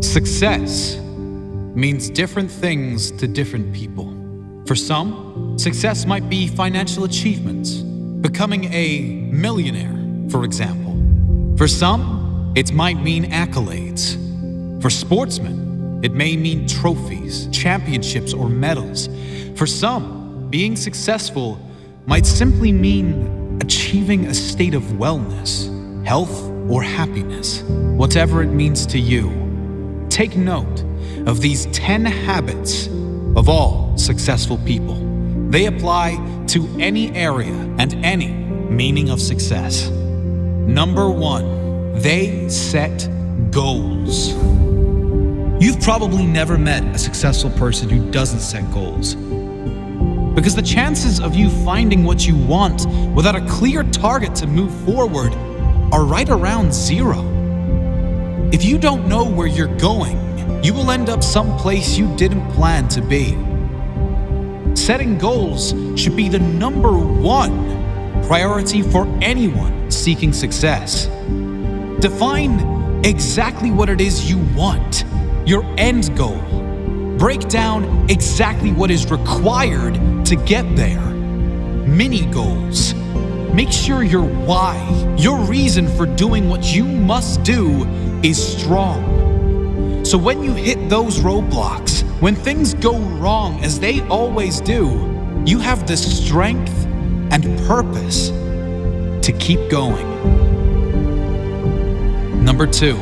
Success means different things to different people. For some, success might be financial achievements, becoming a millionaire, for example. For some, it might mean accolades. For sportsmen, it may mean trophies, championships, or medals. For some, being successful might simply mean achieving a state of wellness, health, or happiness. Whatever it means to you, take note of these 10 habits of all successful people. They apply to any area and any meaning of success. Number 1, they set goals. You've probably never met a successful person who doesn't set goals, because the chances of you finding what you want without a clear target to move forward are right around 0. If you don't know where you're going, you will end up someplace you didn't plan to be. Setting goals should be the number 1 priority for anyone seeking success. Define exactly what it is you want, your end goal. Break down exactly what is required to get there. Mini goals. Make sure your why, your reason for doing what you must do, is strong. So when you hit those roadblocks, when things go wrong as they always do, you have the strength and purpose to keep going. Number 2,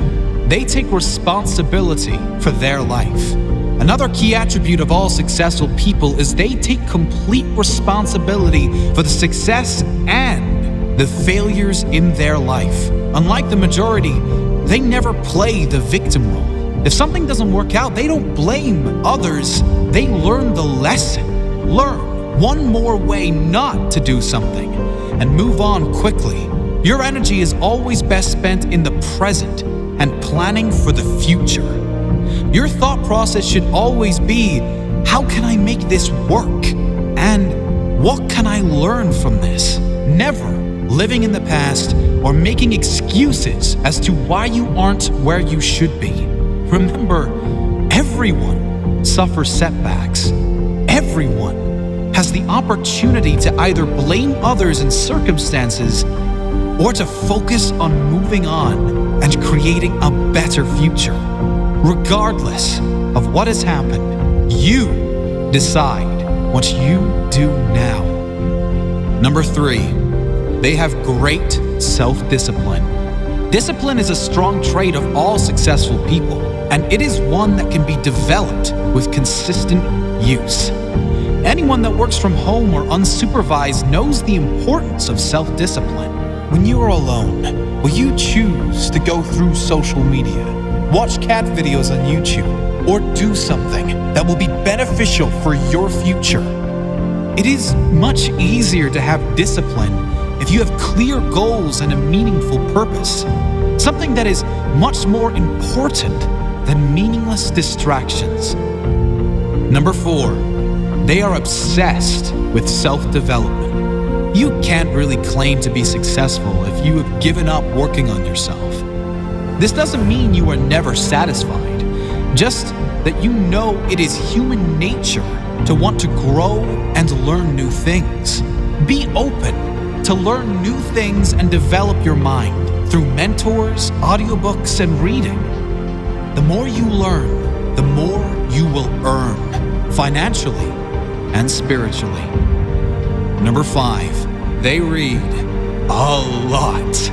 they take responsibility for their life. Another key attribute of all successful people is they take complete responsibility for the success and the failures in their life. Unlike the majority, they never play the victim role. If something doesn't work out, they don't blame others. They learn the lesson. Learn one more way not to do something and move on quickly. Your energy is always best spent in the present and planning for the future. Your thought process should always be, how can I make this work? And what can I learn from this? Never living in the past or making excuses as to why you aren't where you should be. Remember, everyone suffers setbacks. Everyone has the opportunity to either blame others and circumstances or to focus on moving on and creating a better future. Regardless of what has happened, you decide what you do now. Number 3, they have great self-discipline. Discipline is a strong trait of all successful people, and it is one that can be developed with consistent use. Anyone that works from home or unsupervised knows the importance of self-discipline. When you are alone, will you choose to go through social media, watch cat videos on YouTube, or do something that will be beneficial for your future? It is much easier to have discipline if you have clear goals and a meaningful purpose, something that is much more important than meaningless distractions. Number 4, they are obsessed with self-development. You can't really claim to be successful if you have given up working on yourself. This doesn't mean you are never satisfied, just that you know it is human nature to want to grow and learn new things. Be open to learn new things and develop your mind through mentors, audiobooks, and reading. The more you learn, the more you will earn, financially and spiritually. Number 5, they read a lot.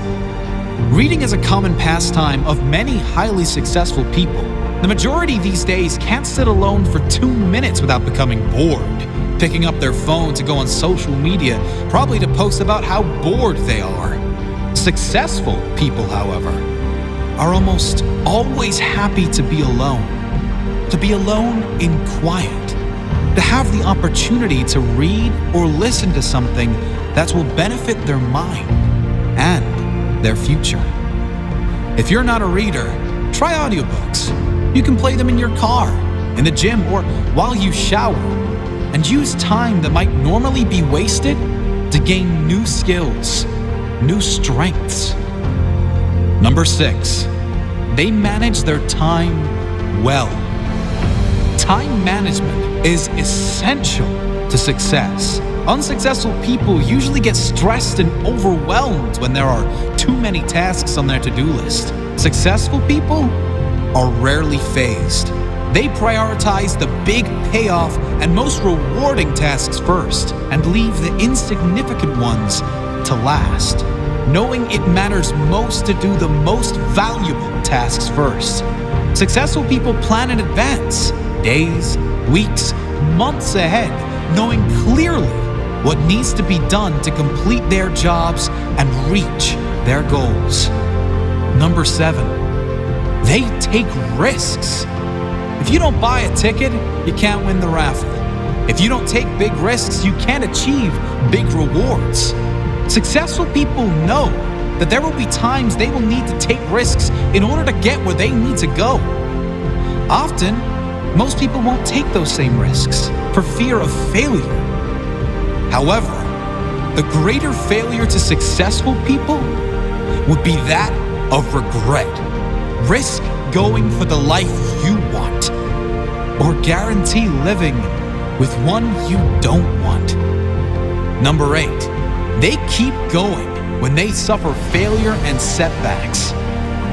Reading is a common pastime of many highly successful people. The majority these days can't sit alone for 2 minutes without becoming bored, picking up their phone to go on social media, probably to post about how bored they are. Successful people, however, are almost always happy to be alone in quiet, to have the opportunity to read or listen to something that will benefit their mind and their future. If you're not a reader, try audiobooks. You can play them in your car, in the gym, or while you shower, and use time that might normally be wasted to gain new skills, new strengths. Number 6, they manage their time well. Time management is essential to success. Unsuccessful people usually get stressed and overwhelmed when there are too many tasks on their to-do list. Successful people are rarely phased. They prioritize the big payoff and most rewarding tasks first and leave the insignificant ones to last, knowing it matters most to do the most valuable tasks first. Successful people plan in advance, days, weeks, months ahead, knowing clearly what needs to be done to complete their jobs and reach their goals. Number 7, they take risks. If you don't buy a ticket, you can't win the raffle. If you don't take big risks, you can't achieve big rewards. Successful people know that there will be times they will need to take risks in order to get where they need to go. Often, most people won't take those same risks for fear of failure. However, the greater failure to successful people would be that of regret. Risk going for the life you want, or guarantee living with one you don't want. Number 8, they keep going when they suffer failure and setbacks.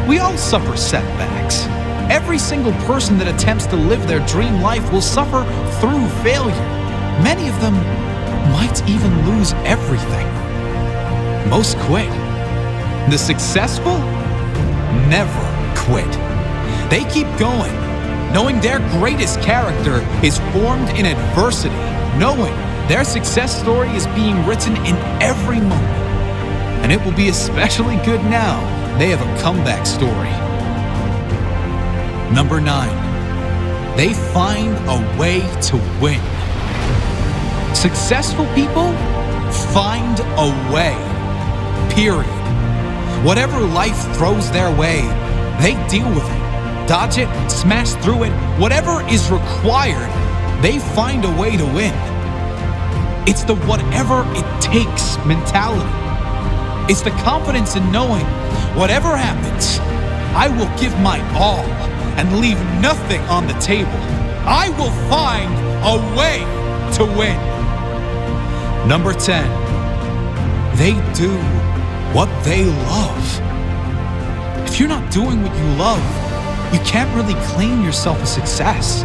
We all suffer setbacks. Every single person that attempts to live their dream life will suffer through failure. Many of them might even lose everything. Most quit. The successful never quit. They keep going, knowing their greatest character is formed in adversity, knowing their success story is being written in every moment. And it will be especially good now they have a comeback story. Number 9, they find a way to win. Successful people find a way, period. Whatever life throws their way, they deal with it, dodge it, smash through it. Whatever is required, they find a way to win. It's the whatever it takes mentality. It's the confidence in knowing whatever happens, I will give my all and leave nothing on the table. I will find a way to win. Number 10, they do what they love. If you're not doing what you love, you can't really claim yourself a success.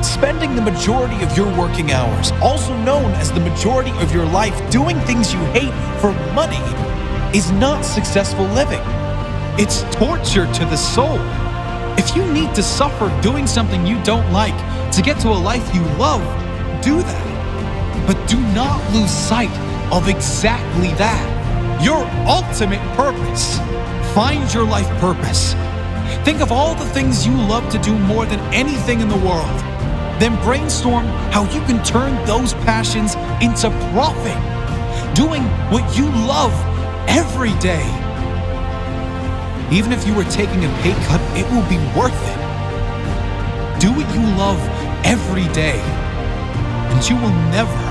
Spending the majority of your working hours, also known as the majority of your life, doing things you hate for money is not successful living. It's torture to the soul. If you need to suffer doing something you don't like to get to a life you love, do that. But do not lose sight of exactly that. Your ultimate purpose. Find your life purpose. Think of all the things you love to do more than anything in the world. Then brainstorm how you can turn those passions into profit. Doing what you love every day. Even if you were taking a pay cut, it will be worth it. Do what you love every day, and you will never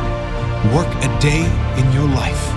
work a day in your life.